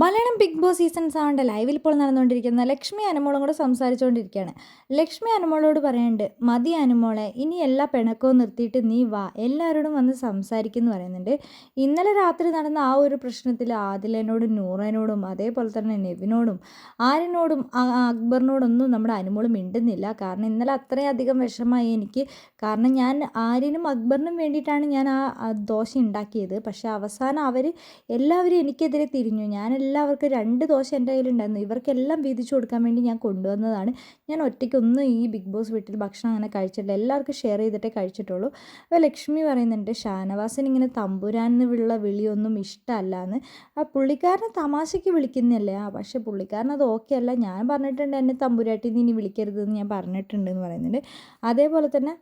Malayalam big boss season 7 ലൈവിൽ ഇപ്പോൾ നടന്നുകൊണ്ടിരിക്കുന്ന ലക്ഷ്മി അനുമോളും കൂടെ സംസാരിച്ചുകൊണ്ടിരിക്കുകയാണ്. ലക്ഷ്മി അനുമോളോട് പറയുന്നുണ്ട്, മതി അനുമോളെ, ഇനി എല്ലാ പിണക്കവും നിർത്തിയിട്ട് നീ വാ, എല്ലാവരോടും വന്ന് സംസാരിക്കുമെന്ന് പറയുന്നുണ്ട്. ഇന്നലെ രാത്രി നടന്ന ആ ഒരു പ്രശ്നത്തിൽ ആദിലനോടും നൂറനോടും അതേപോലെ തന്നെ നെവിനോടും ആര്യനോടും അക്ബറിനോടൊന്നും നമ്മുടെ അനുമോൾ മിണ്ടുന്നില്ല. കാരണം ഇന്നലെ അത്രയധികം വിഷമമായി എനിക്ക്. കാരണം ഞാൻ ആര്യനും അക്ബറിനും വേണ്ടിയിട്ടാണ് ഞാൻ ആ ദോശ ഉണ്ടാക്കിയത്. പക്ഷേ അവസാനം അവർ എല്ലാവരും എനിക്കെതിരെ തിരിഞ്ഞു. എല്ലാവർക്കും 2 ദോശ എൻ്റെ കയ്യിലുണ്ടായിരുന്നു. ഇവർക്കെല്ലാം വീതിച്ചു കൊടുക്കാൻ വേണ്ടി ഞാൻ കൊണ്ടുവന്നതാണ്. ഞാൻ ഒറ്റയ്ക്കൊന്നും ഈ ബിഗ് ബോസ് വീട്ടിൽ ഭക്ഷണം അങ്ങനെ കഴിച്ചിട്ടില്ല. എല്ലാവർക്കും ഷെയർ ചെയ്തിട്ടേ കഴിച്ചിട്ടുള്ളൂ. അപ്പോൾ ലക്ഷ്മി പറയുന്നുണ്ട്, ഷാനവാസിന് ഇങ്ങനെ തമ്പുരാനെന്നുള്ള വിളിയൊന്നും ഇഷ്ടമല്ലാന്ന്. ആ പുള്ളിക്കാരനെ തമാശയ്ക്ക് വിളിക്കുന്നതല്ലേ, പക്ഷേ പുള്ളിക്കാരനത് ഓക്കെ അല്ല. ഞാൻ പറഞ്ഞിട്ടുണ്ട്, എന്നെ തമ്പുരാട്ടി നീ ഇനി വിളിക്കരുതെന്ന് ഞാൻ പറഞ്ഞിട്ടുണ്ടെന്ന് പറയുന്നുണ്ട്. അതേപോലെ തന്നെ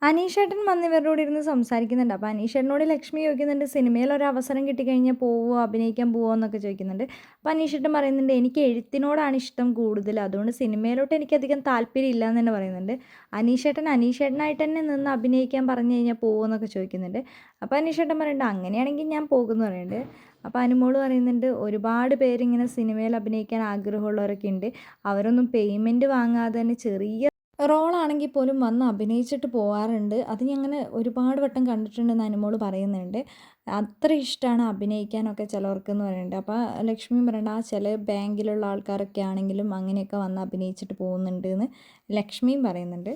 അനീഷേട്ടൻ വന്ന് ഇവരോട് ഇരുന്ന് സംസാരിക്കുന്നുണ്ട്. അപ്പോൾ അനീഷേട്ടനോട് ലക്ഷ്മി ചോദിക്കുന്നുണ്ട്, സിനിമയിൽ ഒരു അവസരം കിട്ടിക്കഴിഞ്ഞാൽ പോവുമോ, അഭിനയിക്കാൻ പോവുമോ എന്നൊക്കെ ചോദിക്കുന്നുണ്ട്. അപ്പോൾ അനീഷേട്ടൻ പറയുന്നുണ്ട്, എനിക്ക് എഴുത്തിനോടാണ് ഇഷ്ടം കൂടുതൽ, അതുകൊണ്ട് സിനിമയിലോട്ട് എനിക്കധികം താല്പര്യം ഇല്ല എന്ന് തന്നെ പറയുന്നുണ്ട്. അനീഷേട്ടനായിട്ട് തന്നെ നിന്ന് അഭിനയിക്കാൻ പറഞ്ഞു കഴിഞ്ഞാൽ പോവുമോ എന്നൊക്കെ ചോദിക്കുന്നുണ്ട്. അപ്പോൾ അനീഷേട്ടൻ പറയുന്നുണ്ട്, അങ്ങനെയാണെങ്കിൽ ഞാൻ പോകുമെന്ന് പറയുന്നുണ്ട്. അപ്പോൾ അനുമോള് പറയുന്നുണ്ട്, ഒരുപാട് പേരിങ്ങനെ സിനിമയിൽ അഭിനയിക്കാൻ ആഗ്രഹമുള്ളവരൊക്കെ ഉണ്ട്. അവരൊന്നും പേയ്മെൻറ്റ് വാങ്ങാതെ തന്നെ ചെറിയ റോളാണെങ്കിൽ പോലും വന്ന് അഭിനയിച്ചിട്ട് പോവാറുണ്ട്. അത് ഞാൻ അങ്ങനെ ഒരുപാട് വട്ടം കണ്ടിട്ടുണ്ടെന്ന് അനുമോള് പറയുന്നുണ്ട്. അത്ര ഇഷ്ടമാണ് അഭിനയിക്കാനൊക്കെ ചിലവർക്കെന്ന് പറയുന്നുണ്ട്. അപ്പോൾ ലക്ഷ്മിയും പറയുന്നുണ്ട്, ആ ചില ബാങ്കിലുള്ള ആൾക്കാരൊക്കെ ആണെങ്കിലും അങ്ങനെയൊക്കെ വന്ന് അഭിനയിച്ചിട്ട് പോകുന്നുണ്ട് എന്ന് ലക്ഷ്മിയും പറയുന്നുണ്ട്.